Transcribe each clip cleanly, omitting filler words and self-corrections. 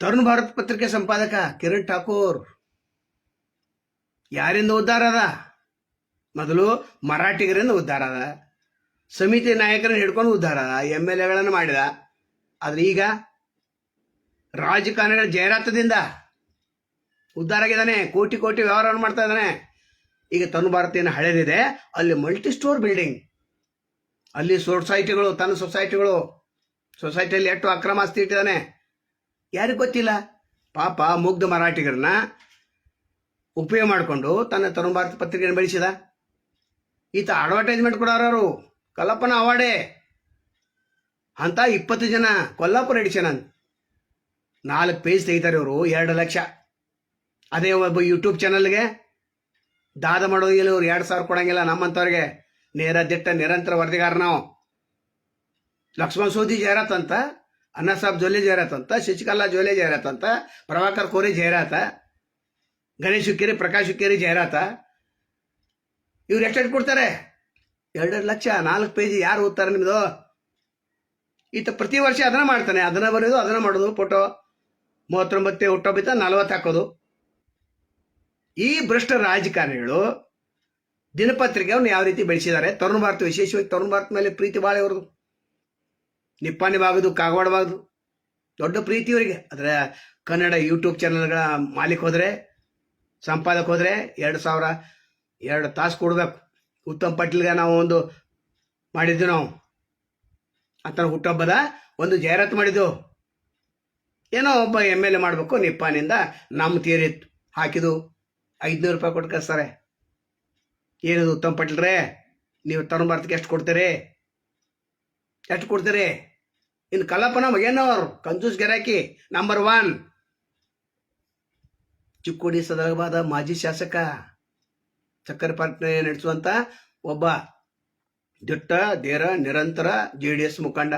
ತರುಣ್ ಭಾರತ್ ಪತ್ರಿಕೆ ಸಂಪಾದಕ ಕಿರಣ್ ಠಾಕೂರ್ ಯಾರಿಂದ ಉದ್ಧಾರ ಅದ? ಮೊದಲು ಮರಾಠಿಗರಿಂದ ಉದ್ಧಾರ ಅದ, ಸಮಿತಿ ನಾಯಕರನ್ನ ಹಿಡ್ಕೊಂಡು ಉದ್ಧಾರ ಅದ, MLAಗಳನ್ನು ಮಾಡಿದ. ಆದ್ರೆ ಈಗ ರಾಜಕಾರಣಿಗಳ ಜಾಹೀರಾತದಿಂದ ಉದ್ಧಾರ ಆಗಿದ್ದಾನೆ. ಕೋಟಿ ಕೋಟಿ ವ್ಯವಹಾರವನ್ನು ಮಾಡ್ತಾ ಇದ್ದಾನೆ. ಈಗ ತರುಣ್ ಭಾರತ್ ಏನು ಹಳೇದಿದೆ, ಅಲ್ಲಿ ಮಲ್ಟಿ ಸ್ಟೋರ್ ಬಿಲ್ಡಿಂಗ್, ಅಲ್ಲಿ ಸೊಸೈಟಿಗಳು, ತನ್ನ ಸೊಸೈಟಿಯಲ್ಲಿ ಎಷ್ಟು ಅಕ್ರಮ ಆಸ್ತಿ ಇಟ್ಟಿದ್ದಾನೆ ಯಾರಿಗೆ ಗೊತ್ತಿಲ್ಲ. ಪಾಪ ಮುಗ್ಧ ಮರಾಠಿಗರನ್ನ ಉಪಯೋಗ ಮಾಡಿಕೊಂಡು ತನ್ನ ತರುಣ್ ಭಾರತ್ ಪತ್ರಿಕೆಯನ್ನು ಬೆಳೆಸಿದ. ಈತ ಅಡ್ವರ್ಟೈಸ್ಮೆಂಟ್ ಕೊಡೋರು ಕಲ್ಲಪ್ಪನ ಅವಾರ್ಡೇ ಅಂತ 20 ಜನ ಕೊಲ್ಲಾಪುರ ಎಡಿಷನ್ ಅಂತ 4 ಪೇಜ್ ತೆಗಿತಾರೆ ಇವರು, 2 ಲಕ್ಷ. ಅದೇ ಒಬ್ಬ ಯೂಟ್ಯೂಬ್ ಚಾನಲ್ಗೆ ದಾದ ಮಾಡೋದಿಲ್ಲ ಇವ್ರು, 2,000 ಕೊಡಂಗಿಲ್ಲ. ನಮ್ಮಂಥವ್ರಿಗೆ ನೇರ ದಿಟ್ಟ ನಿರಂತರ ವರದಿಗಾರ ನಾವು. ಲಕ್ಷ್ಮಣ್ ಸೋದಿ ಜಾಹೀರಾತ್ ಅಂತ, ಅಣ್ಣಾ ಸಾಹೇಬ್ ಜೋಲೆ ಜಾಹೀರಾತ್ ಅಂತ, ಶಶಿಕಲಾ ಜೋಲೆ ಜಾಹೀರಾತ್ ಅಂತ, ಪ್ರಭಾಕರ್ ಕೋರೆ ಜಾಹೀರಾತ, ಗಣೇಶ್ ಹುಕ್ಕೇರಿ, ಪ್ರಕಾಶ್ ಹುಕ್ಕೇರಿ ಜಾಹೀರಾತ. ಇವ್ರು ಎಷ್ಟು ಕೊಡ್ತಾರೆ? 2 ಲಕ್ಷ, 4 ಪೇಜ್. ಯಾರು ಓದ್ತಾರೆ ನಿಮ್ದು? ಈತ ಪ್ರತಿ ವರ್ಷ ಅದನ್ನ ಮಾಡ್ತಾನೆ, ಅದನ್ನ ಬರೆಯೋದು, ಅದನ್ನ ಮಾಡೋದು. ಫೋಟೋ 39 ಹುಟ್ಟೊಬ್ಬಿತ 40 ಹಾಕೋದು. ಈ ಭ್ರಷ್ಟ ರಾಜಕಾರಣಿಗಳು ದಿನಪತ್ರಿಕೆಯನ್ನು ಯಾವ ರೀತಿ ಬೆಳೆಸಿದ್ದಾರೆ. ತರುಣ್ ಭಾರತ್, ವಿಶೇಷವಾಗಿ ತರುಣ್ ಭಾರತ್ ಮೇಲೆ ಪ್ರೀತಿ ಭಾಳ ಇವ್ರದು. ನಿಪ್ಪಾಣಿ ಭಾಗದು, ಕಾಗವಾಡ ಭಾಗದು ದೊಡ್ಡ ಪ್ರೀತಿ ಇವರಿಗೆ. ಆದರೆ ಕನ್ನಡ ಯೂಟ್ಯೂಬ್ ಚಾನಲ್ಗಳ ಮಾಲೀಕ ಹೋದರೆ, ಸಂಪಾದಕ ಹೋದರೆ 2 ತಾಸು ಕೊಡಬೇಕು. ಉತ್ತಮ್ ಪಾಟೀಲ್ಗೆ ನಾವು ಒಂದು ಮಾಡಿದ್ವಿ, ನಾವು ಆತನ ಹುಟ್ಟುಹಬ್ಬದ ಒಂದು ಜಾಹೀರಾತು ಮಾಡಿದ್ದು. ಏನೋ ಒಬ್ಬ MLA ಮಾಡಬೇಕು ನಿಪ್ಪಾನಿಂದ, ನಮ್ಮ ತೀರಿ ಹಾಕಿದ್ದು 500 ರೂಪಾಯಿ ಕೊಟ್ಟು ಕಳಿಸ್ತಾರೆ. ಏನದು ಉತ್ತಮ್ ಪಾಟೀಲ್ರೇ, ನೀವು ತರುಣ್ ಭಾರತ್ಗೆ ಎಷ್ಟು ಕೊಡ್ತೀರಿ? ಎಷ್ಟು ಕೊಡ್ತೀರಿ? ಇನ್ನು ಕಲ್ಲಪ್ಪನ ಮಗೇನವರು ಕಂಜೂಸ್ ಗಿರಾಕಿ ನಂಬರ್ 1. ಚಿಕ್ಕೋಡಿ ಸದರಬಾದ ಮಾಜಿ ಶಾಸಕ, ಸಕ್ಕರೆ ಪಾರ್ಕ್ ನಡೆಸುವಂತ ಒಬ್ಬ ದಿಟ್ಟ ಧೀರ ನಿರಂತರ JDS ಮುಖಂಡ.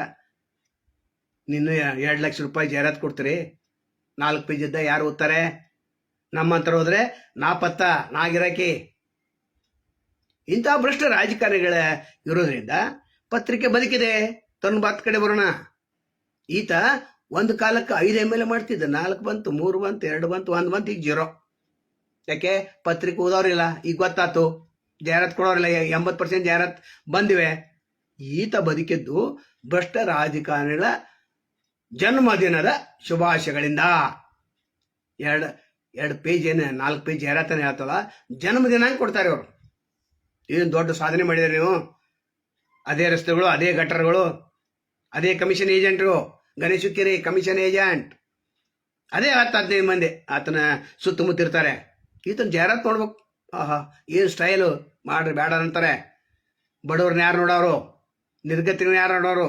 ನಿನ್ನ 2 ಲಕ್ಷ ರೂಪಾಯಿ ಜಾಹೀರಾತು ಕೊಡ್ತೀರಿ? 4 ಪೇಜ್ ಇದ್ದ ಯಾರು ಓದ್ತಾರೆ? ನಮ್ಮಂತರ ಹೋದ್ರೆ ನಾ ಗಿರಾಕಿ. ಇಂಥ ಭ್ರಷ್ಟ ರಾಜಕಾರಣಿಗಳ ಇರೋದ್ರಿಂದ ಪತ್ರಿಕೆ ಬದುಕಿದೆ. ತರುಣ್ ಭಾರತ್ ಕಡೆ ಬರೋಣ. ಈತ ಒಂದು ಕಾಲಕ್ಕೆ 5 MLA ಮಾಡ್ತಿದ್ದ, 4 ಬಂತು, 3 ಬಂತು, 2 ಬಂತು, 1 ಬಂತು, ಈಗ 0. ಯಾಕೆ? ಪತ್ರಿಕೆ ಓದೋರಿಲ್ಲ. ಈಗ ಗೊತ್ತಾತು, ಜಾಹೀರಾತು ಕೊಡೋರಿಲ್ಲ. 80% ಜಾಹೀರಾತು ಬಂದಿವೆ. ಈತ ಬದುಕಿದ್ದು ಭ್ರಷ್ಟ ರಾಜಕಾರಣಿಗಳ ಜನ್ಮದಿನದ ಶುಭಾಶಯಗಳಿಂದ. 2 ಪೇಜ್ ಏನು 4 ಪೇಜ್ ಜಾಹೀರಾತನೇ ಹೇಳ್ತಲ್ಲ, ಜನ್ಮದಿನ ಕೊಡ್ತಾರೆ ಅವರು. ಏನು ದೊಡ್ಡ ಸಾಧನೆ ಮಾಡಿದ್ದಾರೆ ನೀವು. ಅದೇ ರಸ್ತೆಗಳು, ಅದೇ ಗಟ್ಟರ್ಗಳು, ಅದೇ ಕಮಿಷನ್ ಏಜೆಂಟ್ರು. Ganesh Hukkeri commission agent. ಅದೇ 10-15 ಮಂದಿ ಆತನ ಸುತ್ತಮುತ್ತ ಇರ್ತಾರೆ. ಈತನ ಜಾಹೀರಾತು ನೋಡ್ಬೇಕು. ಆಹಾ, ಏನು ಸ್ಟೈಲು ಮಾಡ್ರಿ ಬೇಡ ಅಂತಾರೆ. ಬಡವ್ರನ್ನ ಯಾರು ನೋಡೋರು? ನಿರ್ಗತಿಗಳನ್ನ ಯಾರು ನೋಡೋರು?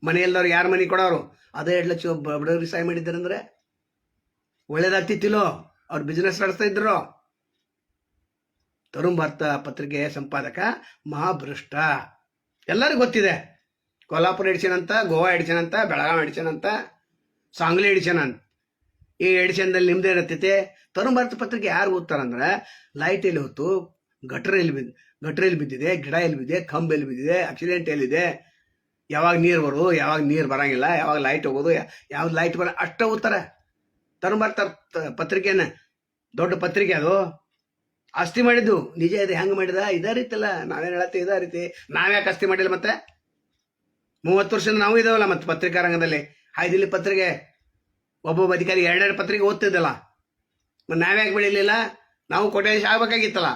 ಮನೆ ಇಲ್ದವ್ರು ಯಾರು ಮನೆ ಕೊಡೋರು? ಅದೇ 2 ಲಕ್ಷ ಬಡವ್ರಿಗೆ ಸಹಾಯ ಮಾಡಿದ್ದಾರಂದ್ರೆ ಒಳ್ಳೇದಾಗ್ತಿತ್ತಿಲ್ಲೋ? ಅವ್ರು ಬಿಸ್ನೆಸ್ ನಡೆಸ್ತಾ ಇದ್ರು. ತರುಣ್ ಭಾರತ ಪತ್ರಿಕೆ ಸಂಪಾದಕ ಮಹಾಭ್ರಷ್ಟ. ಎಲ್ಲರಿಗೂ ಗೊತ್ತಿದೆ. ಕೊಲ್ಲಾಪುರ ಎಡಿಷನ್ ಅಂತ, ಗೋವಾ ಎಡಿಷನ್ ಅಂತ, ಬೆಳಗಾವಿ ಎಡಿಷನ್ ಅಂತ, ಸಾಂಗ್ಲಿ ಎಡಿಷನ್ ಅಂತ. ಈ ಎಡಿಷನ್ದಲ್ಲಿ ನಿಮ್ದೇ ಇರತ್ತೈತೆ. ತರುಣ್ ಭಾರತ ಪತ್ರಿಕೆ ಯಾರು ಓದ್ತಾರಂದ್ರೆ, ಲೈಟ್ ಎಲ್ಲಿ ಹೊತ್ತು, ಗಟ್ರ ಎಲ್ಲಿ ಬಿದ್ದಿದೆ, ಗಿಡ ಎಲ್ಲಿ ಬಿದ್ದಿದೆ, ಕಂಬ ಎಲ್ಲಿ ಬಿದ್ದಿದೆ, ಆಕ್ಸಿಡೆಂಟ್ ಎಲ್ಲಿದೆ, ಯಾವಾಗ ನೀರು ಬರೋದು, ಯಾವಾಗ ನೀರು ಬರಂಗಿಲ್ಲ, ಯಾವಾಗ ಲೈಟ್ ಹೋಗೋದು, ಯಾವ್ದು ಲೈಟ್ ಬರ, ಅಷ್ಟ ಓದ್ತಾರೆ. ತರುಣ್ ಭಾರತ ಪತ್ರಿಕೆನ ದೊಡ್ಡ ಪತ್ರಿಕೆ ಅದು. ಆಸ್ತಿ ಮಾಡಿದ್ದು ನಿಜ ಇದೆ. ಹೆಂಗೆ ಮಾಡಿದ? ಇದೇ ರೀತಿಲ್ಲ. ನಾವೇನು ಹೇಳತ್ತೀವಿ ಇದೇ ರೀತಿ. ನಾವ್ಯಾಕೆ ಆಸ್ತಿ ಮಾಡಿಲ್ಲ? ಮತ್ತೆ 30 ವರ್ಷದಿಂದ ನಾವು ಇದಾವಲ್ಲ. ಮತ್ತೆ ಪತ್ರಿಕಾ ರಂಗದಲ್ಲಿ ಹಾಯ್ದಿಲ್ಲಿ ಪತ್ರಿಕೆ ಒಬ್ಬೊಬ್ಬ ಅಧಿಕಾರಿ 2 ಪತ್ರಿಕೆ ಓದ್ತಿದ್ದಲ್ಲ. ಮತ್ತೆ ನಾವ್ಯಾಕೆ ಬೆಳಿಲಿಲ್ಲ? ನಾವು ಕೋಟ್ಯಾಧೀಶ ಆಗ್ಬೇಕಾಗಿತ್ತಲ್ಲ.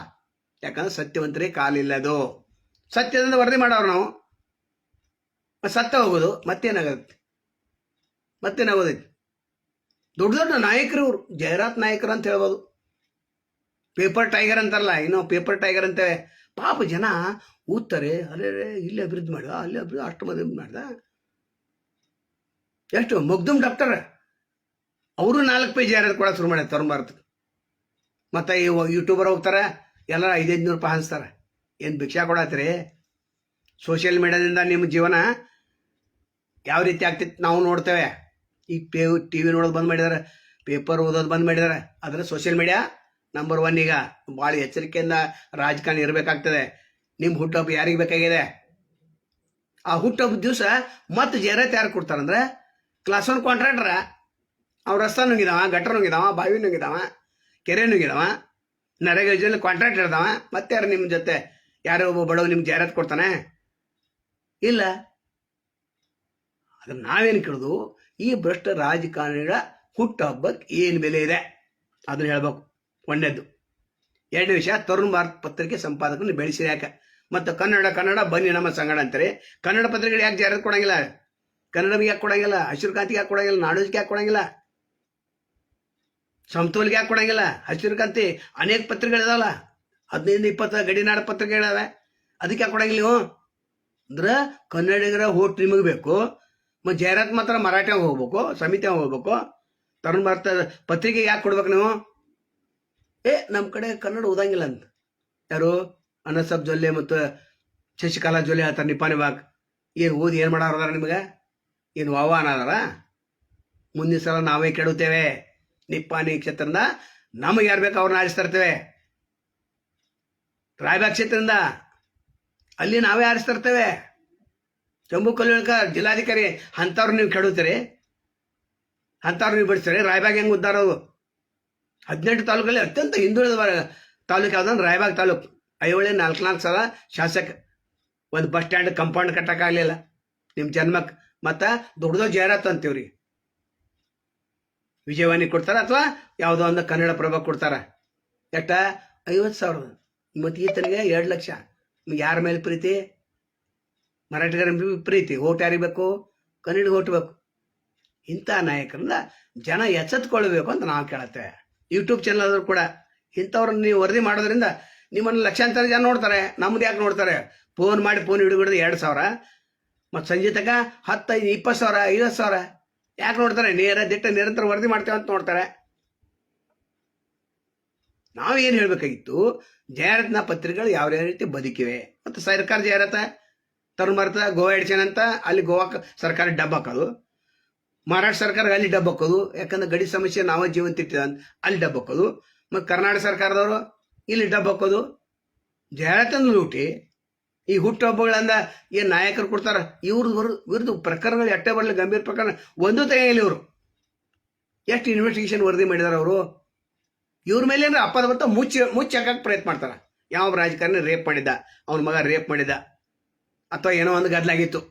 ಯಾಕಂದ್ರೆ ಸತ್ಯವಂತರಿಗೆ ಕಾಲಿಲ್ಲದು. ಸತ್ಯದಿಂದ ವರದಿ ಮಾಡೋರು ನಾವು. ಸತ್ತ ಹೋಗೋದು ಮತ್ತೇನಾಗತ್ತೆ? ಮತ್ತೇನಾಗೋದೈತಿ? ದೊಡ್ಡ ದೊಡ್ಡ ನಾಯಕರು ಇವರು, ಜಾಹೀರಾತ್ ನಾಯಕರು ಅಂತ ಹೇಳ್ಬೋದು. ಪೇಪರ್ ಟೈಗರ್ ಅಂತಾರಲ್ಲ, ಇನ್ನೂ ಪೇಪರ್ ಟೈಗರ್ ಅಂತೇವೆ. ಪಾಪ ಜನ ಓದ್ತಾರೆ. ಅಲ್ಲೇ ಇಲ್ಲಿ ಅಭಿವೃದ್ಧಿ ಮಾಡ್ದ, ಅಲ್ಲಿ ಅಷ್ಟು ಅಭಿವೃದ್ಧಿ ಮಾಡ್ದ. ಎಷ್ಟು ಮುಗ್ಧಮ್ ಡಾಕ್ಟರ್ ಅವರು 4 ಪೇಜ್ ಜಾಹೀರಾತು ಕೊಡೋಕೆ ಶುರು ಮಾಡ್ಯಾರ ತರುಣ್ ಭಾರತ್. ಮತ್ತು ಈ ಯೂಟ್ಯೂಬರ್ ಹೋಗ್ತಾರೆ, ಎಲ್ಲರ 500-500 ರೂಪಾಯಿ ಹಂಚ್ತಾರೆ. ಏನು ಭಿಕ್ಷಾ ಕೊಡತ್ರಿ? ಸೋಷಿಯಲ್ ಮೀಡಿಯಾದಿಂದ ನಿಮ್ಮ ಜೀವನ ಯಾವ ರೀತಿ ಆಗ್ತಿತ್ತು ನಾವು ನೋಡ್ತೇವೆ. ಈಗ TV ನೋಡೋದು ಬಂದ್ ಮಾಡಿದಾರೆ, ಪೇಪರ್ ಓದೋದು ಬಂದ್ ಮಾಡಿದಾರೆ. ಆದರೆ ಸೋಷಿಯಲ್ ಮೀಡಿಯಾ ನಂಬರ್ 1. ಈಗ ಭಾಳ ಎಚ್ಚರಿಕೆಯಿಂದ ರಾಜಕಾರಣಿ ಇರಬೇಕಾಗ್ತದೆ. ನಿಮ್ಮ ಹುಟ್ಟುಹಬ್ಬ ಯಾರಿಗೆ ಬೇಕಾಗಿದೆ? ಆ ಹುಟ್ಟುಹಬ್ಬದ ದಿವಸ ಮತ್ತೆ ಜಾಹೀರಾತು ಯಾರು ಕೊಡ್ತಾರಂದ್ರೆ, ಕ್ಲಾಸ್ 1 ಕಾಂಟ್ರಾಕ್ಟ್ರ ಅವ್ರ ರಸ್ತೆ ನುಂಗಿದಾವ, ಗಟ್ರ ನುಂಗಿದಾವ, ಬಾವಿ ನುಂಗಿದಾವ, ಕೆರೆ ನುಂಗಿದಾವ, ನರೇಗಾ ಯೋಜನೆ ಕಾಂಟ್ರಾಕ್ಟ್ ಹಿಡ್ದಾವ. ಮತ್ತೆ ಯಾರು ನಿಮ್ಮ ಜೊತೆ ಯಾರೋ ಒಬ್ಬ ಬಡವ ನಿಮ್ಗೆ ಜಾಹೀರಾತು ಕೊಡ್ತಾನೆ? ಇಲ್ಲ. ಅದನ್ನ ನಾವೇನು ಕೇಳೋದು, ಈ ಭ್ರಷ್ಟ ರಾಜಕಾರಣಿಗಳ ಹುಟ್ಟು ಹಬ್ಬಕ್ಕೆ ಏನು ಬೆಲೆ ಇದೆ ಅದನ್ನ ಹೇಳ್ಬೇಕು. ಒಂದೇದ್ದು. ಎರಡನೇ ವಿಷಯ, ತರುಣ್ ಭಾರತ್ ಪತ್ರಿಕೆ ಸಂಪಾದಕರನ್ನು ಬೆಳೆಸಿ ಯಾಕೆ? ಮತ್ತು ಕನ್ನಡ ಬನ್ನಿ ನಮ್ಮ ಸಂಗಡ ಅಂತಾರೆ. ಕನ್ನಡ ಪತ್ರಿಕೆಗಳು ಯಾಕೆ ಜಾಹೀರಾತು ಕೊಡಂಗಿಲ್ಲ? ಕನ್ನಡಮಿಗೆ ಯಾಕೆ ಕೊಡಂಗಿಲ್ಲ? ಹಸಿರು ಕ್ರಾಂತಿಗೆ ಯಾಕೆ ಕೊಡಂಗಿಲ್ಲ? ನಾಡೋಜಿಗೆ ಯಾಕೆ ಕೊಡಂಗಿಲ್ಲ? ಸಮತೋಲಿಗೆ ಯಾಕೆ ಕೊಡಂಗಿಲ್ಲ? ಹಸಿರು ಕ್ರಾಂತಿ ಅನೇಕ ಪತ್ರಿಕೆಗಳಿದಾವಲ್ಲ, 15-20 ಗಡಿನಾಡ ಪತ್ರಿಕೆಗಳಿದಾವೆ, ಅದಕ್ಕೆ ಯಾಕೆ ಕೊಡಂಗಿಲ್ಲ ನೀವು? ಅಂದ್ರೆ ಕನ್ನಡಿಗರ ಓಟ್ ನಿಮಗೆ ಬೇಕು. ಮತ್ತು ಜಾಹೀರಾತು ಮಾತ್ರ ಮರಾಠಿಯಾಗ ಹೋಗ್ಬೇಕು, ಸಮಿತಿಯಾಗ ಹೋಗ್ಬೇಕು. ತರುಣ್ ಭಾರತ ಪತ್ರಿಕೆಗೆ ಯಾಕೆ ಕೊಡ್ಬೇಕು ನೀವು? ನಮ್ಮ ಕಡೆ ಕನ್ನಡ ಓದಂಗಿಲ್ಲ ಅಂತ ಯಾರು ಅನಸಬ್ ಜೊಲ್ಲೆ ಮತ್ತು ಶಶಿಕಲಾ ಜೊಲ್ಲೆ ಹೇಳ್ತಾರೆ. ನಿಪಾನಿ ಬಾಗ್ ಏನು ಓದಿ ಏನು ಮಾಡೋದಾರ ನಿಮಗೆ? ಏನು ವಾವಾನ ಅದಾರ? ಮುಂದಿನ ಸಲ ನಾವೇ ಕೆಡುತ್ತೇವೆ. ನಿಪ್ಪಾಣಿ ಕ್ಷೇತ್ರದಿಂದ ನಮಗೆ ಯಾರು ಬೇಕು ಅವ್ರನ್ನ ಆರಿಸ್ತಾ ಇರ್ತೇವೆ. ರಾಯಬಾಗ್ ಕ್ಷೇತ್ರದಿಂದ ಅಲ್ಲಿ ನಾವೇ ಆರಿಸ್ತಾ ಇರ್ತೇವೆ. ಜಂಬೂ ಕಲ್ಯಾಣಕರ್ ಜಿಲ್ಲಾಧಿಕಾರಿ ಅಂಥವ್ರು ನೀವು ಕೆಡುತ್ತೀರಿ, ಅಂಥವ್ರು ನೀವು ಬಿಡಿಸ್ತೀರಿ. ರಾಯಬಾಗ್ ಹೆಂಗೆ ಉದ್ದಾರೋದು? 18 ತಾಲೂಕಲ್ಲಿ ಅತ್ಯಂತ ಹಿಂದುಳಿದ ತಾಲೂಕು ಯಾವ್ದಂದ್ರೆ ರಾಯಬಾಗ್ ತಾಲೂಕು. ಐಹೊಳೆ 4 ಸಲ ಶಾಸಕ, ಒಂದು ಬಸ್ ಸ್ಟ್ಯಾಂಡ್ ಕಂಪೌಂಡ್ ಕಟ್ಟಕ್ಕಾಗಲಿಲ್ಲ ನಿಮ್ಮ ಜನ್ಮಕ್ಕೆ. ಮತ್ತು ದೊಡ್ಡದೋ ಜಾಹೀರಾತು ಅಂತೀವ್ರಿ. ವಿಜಯವಾಣಿ ಕೊಡ್ತಾರ ಅಥವಾ ಯಾವುದೋ ಒಂದು ಕನ್ನಡ ಪ್ರಭ ಕೊಡ್ತಾರ. ಎಷ್ಟ? 50,000. ಮತ್ತು ಈತನಿಗೆ 2 ಲಕ್ಷ. ನಿಮ್ಗೆ ಯಾರ ಮೇಲೆ ಪ್ರೀತಿ? ಮರಾಠಿಗರ ಪ್ರೀತಿ. ಓಟ್ ಯಾರಿಗೆ ಬೇಕು? ಕನ್ನಡಿಗೆ ಓಟ್ ಬೇಕು. ಇಂಥ ನಾಯಕರಿಂದ ಜನ ಎಚ್ಚೆತ್ಕೊಳ್ಬೇಕು ಅಂತ ನಾವು ಕೇಳತ್ತೇವೆ. ಯೂಟ್ಯೂಬ್ ಚಾನಲ್ ಆದರೂ ಕೂಡ ಇಂಥವ್ರನ್ನ ನೀವು ವರದಿ ಮಾಡೋದ್ರಿಂದ ನಿಮ್ಮನ್ನು ಲಕ್ಷಾಂತರ ಜನ ನೋಡ್ತಾರೆ. ನಮ್ದು ಯಾಕೆ ನೋಡ್ತಾರೆ? ಫೋನ್ ಮಾಡಿ ಫೋನ್ ಹಿಡಿದು 2,000 ಮತ್ತು ಸಂಜೆ ತನಕ 10, 20,000, 50,000 ಯಾಕೆ ನೋಡ್ತಾರೆ? ನಿರಂತರ ವರದಿ ಮಾಡ್ತೇವೆ ಅಂತ ನೋಡ್ತಾರೆ. ನಾವೇನು ಹೇಳಬೇಕಾಗಿತ್ತು, ಜಾಹೀರಾತಿನ ಪತ್ರಿಕೆಗಳು ಯಾವ ರೀತಿ ಬದುಕಿವೆ. ಮತ್ತು ಸರ್ಕಾರ ಜಾಹೀರಾತ ತರುಣ್ ಭಾರತ ಗೋವಾ ಎಡಿಷನ್ ಅಂತ ಅಲ್ಲಿ ಗೋವಾ ಸರ್ಕಾರ ಡಬ್ಬ ಹಾಕೋದು, ಮಹಾರಾಷ್ಟ್ರ ಸರ್ಕಾರ ಅಲ್ಲಿ ಡಬ್ಬ ಹಾಕೋದು. ಯಾಕಂದ್ರೆ ಗಡಿ ಸಮಸ್ಯೆ ನಾವೇ ಜೀವಂತ ಇಟ್ಟಿದ ಅಲ್ಲಿ ಡಬ್ಬ ಹಾಕೋದು. ಮತ್ತು ಕರ್ನಾಟಕ ಸರ್ಕಾರದವರು ಇಲ್ಲಿ ಡಬ್ಬ ಹಾಕೋದು. ಜಾಹೀರಾತನ್ನು ಲೂಟಿ ಈ ಹುಟ್ಟು ಹಬ್ಬಗಳಿಂದ ಏನು ನಾಯಕರು ಕೊಡ್ತಾರ, ವಿರುದ್ಧ ಪ್ರಕರಣಗಳು ಎಟ್ಟೆ ಬರಲಿ, ಗಂಭೀರ ಪ್ರಕರಣ ಒಂದು ತೆಗೆಯಲಿ. ಇವರು ಎಷ್ಟು ಇನ್ವೆಸ್ಟಿಗೇಷನ್ ವರದಿ ಮಾಡಿದಾರೆ ಅವರು. ಇವ್ರ ಮೇಲೆ ಅಂದ್ರೆ ಅಪ್ಪದ ಮುಚ್ಚಿ ಹಾಕಕ್ಕೆ ಪ್ರಯತ್ನ ಮಾಡ್ತಾರೆ. ಯಾವ ರಾಜಕಾರಣಿ ರೇಪ್ ಮಾಡಿದ್ದ, ಅವನ ಮಗ ರೇಪ್ ಮಾಡಿದ್ದ, ಅಥವಾ ಏನೋ ಒಂದು ಗದ್ದಲಾಗಿತ್ತು,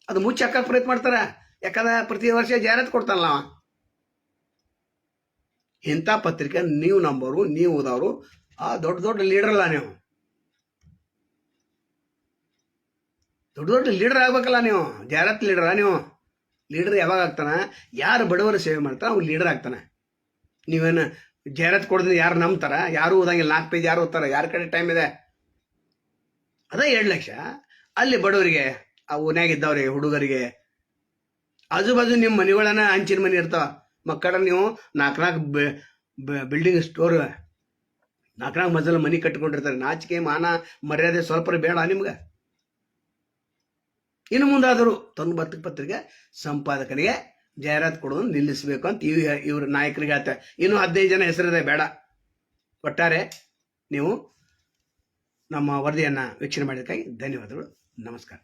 ಅದು ಮುಚ್ಚಿ ಹಾಕಕ್ಕೆ ಪ್ರಯತ್ನ ಮಾಡ್ತಾರೆ. ಯಾಕಂದ್ರೆ ಪ್ರತಿ ವರ್ಷ ಜಾಹೀರಾತು ಕೊಡ್ತಾನಲ್ಲ ಅವ. ಇಂಥ ಪತ್ರಿಕೆ ನೀವು ನಂಬೋರು, ನೀವು ಓದೋರು, ಆ ದೊಡ್ಡ ಲೀಡರ್ ಅಲ್ಲ ನೀವು. ದೊಡ್ಡ ಲೀಡರ್ ಆಗ್ಬೇಕಲ್ಲ ನೀವು. ಜಾಹೀರಾತು ಲೀಡರ ನೀವು? ಲೀಡರ್ ಯಾವಾಗ ಆಗ್ತಾನೆ? ಯಾರು ಬಡವರ ಸೇವೆ ಮಾಡ್ತಾನೆ ಅವ್ನು ಲೀಡರ್ ಆಗ್ತಾನೆ. ನೀವೇನು ಜಾಹೀರಾತು ಕೊಡೋದ್ರೆ ಯಾರು ನಂಬ್ತಾರ? ಯಾರು ಓದಂಗಿಲ್ಲ. 4 ಪೇಜ್ ಯಾರು ಓದ್ತಾರ? ಯಾರ ಕಡೆ ಟೈಮ್ ಇದೆ? ಅದೇ 2 ಲಕ್ಷ ಅಲ್ಲಿ ಬಡವರಿಗೆ, ಆ ಓನ್ಯಾಗಿದ್ದವ್ರಿಗೆ, ಹುಡುಗರಿಗೆ. ಆಜು ಬಾಜು ನಿಮ್ಮ ಮನೆಗಳನ್ನ ಹಂಚಿನ ಮನೆ ಇರ್ತಾವ. ಮಕ್ಕಳ ನೀವು 4 ಬಿಲ್ಡಿಂಗ್ ಸ್ಟೋರ್, 4 ಮಜಲ ಮನೆ ಕಟ್ಕೊಂಡಿರ್ತಾರೆ. ನಾಚಿಕೆ ಮಾನ ಮರ್ಯಾದೆ ಸ್ವಲ್ಪ ಬೇಡ ನಿಮ್ಗೆ? ಇನ್ನು ಮುಂದಾದರೂ ತರುಣ್ ಭಾರತ್ ಪತ್ರಿಕೆ ಸಂಪಾದಕನಿಗೆ ಜಾಹೀರಾತು ಕೊಡೋದನ್ನು ನಿಲ್ಲಿಸಬೇಕು ಅಂತ ಇವ್ರ ನಾಯಕರಿಗೆ ಹೇಳ್ತಾರೆ. ಇನ್ನೂ 15 ಜನ ಹೆಸರಿದೆ, ಬೇಡ. ಒಟ್ಟಾರೆ ನೀವು ನಮ್ಮ ವರದಿಯನ್ನು ವೀಕ್ಷಣೆ ಮಾಡಿದ್ದಕ್ಕಾಗಿ ಧನ್ಯವಾದಗಳು. ನಮಸ್ಕಾರ.